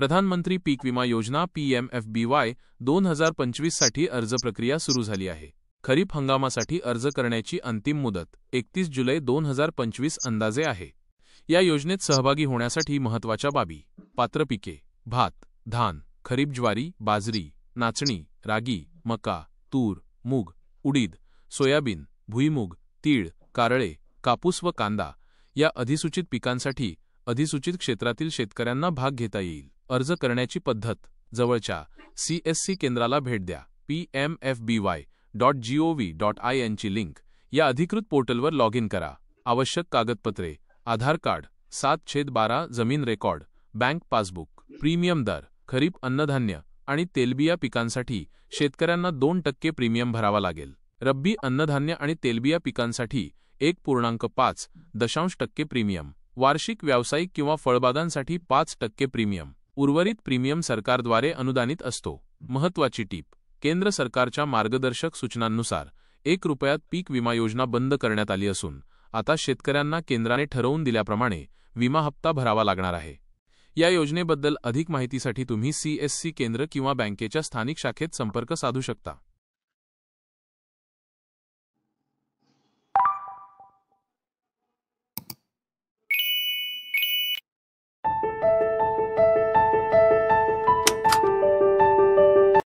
प्रधानमंत्री पीक विमा योजना PMFBY 2025 साठी अर्ज प्रक्रिया सुरू झाली आहे। खरीप हंगामासाठी अर्ज करण्याची अंतिम मुदत 31 जुलै 2025 अंदाजे आहे। या योजनेत सहभागी होण्यासाठी महत्त्वाच्या बाबी: पात्र पिके: भात, धान, खरीप ज्वारी, बाजरी, नाचणी, रागी, मका, तूर, मूग, उडीद, सोयाबीन, भुईमूग, तीळ, कारळे, कापूस व कांदा या अधिसूचित पिकांसाठी अधिसूचित क्षेत्रातील शेतकऱ्यांना भाग घेता येईल। अर्ज करण्याची पद्धत: जवळच्या CSC केंद्राला भेट द्या। pmfby.gov.in ची लिंक या अधिकृत पोर्टलवर लॉग इन करा। आवश्यक कागदपत्रे: आधार कार्ड, 7/12 जमीन रेकॉर्ड, बँक पासबुक। प्रीमियम दर: खरीप अन्नधान्य आणि तेलबिया पिकांसाठी शेतकऱ्यांना 2% प्रीमियम भरावा लागेल। रब्बी अन्नधान्य आणि तेलबिया पिकांसाठी 1.5% प्रीमियम। वार्षिक व्यावसायिक किंवा फळबागांसाठी 5% प्रीमियम। उर्वरित प्रीमियम सरकारद्वारे अनुदानित असतो। महत्त्वाची टीप: केंद्र सरकारच्या मार्गदर्शक सूचनांनुसार 1 रुपयात पीक विमा योजना बंद करण्यात आली असून आता शेतकऱ्यांना केंद्राने ठरवून दिल्याप्रमाणे विमा हप्ता भरावा लागणार आहे। या योजनेबद्दल अधिक माहितीसाठी तुम्ही CSC केंद्र किंवा बँकेच्या स्थानिक शाखेत संपर्क साधू शकता।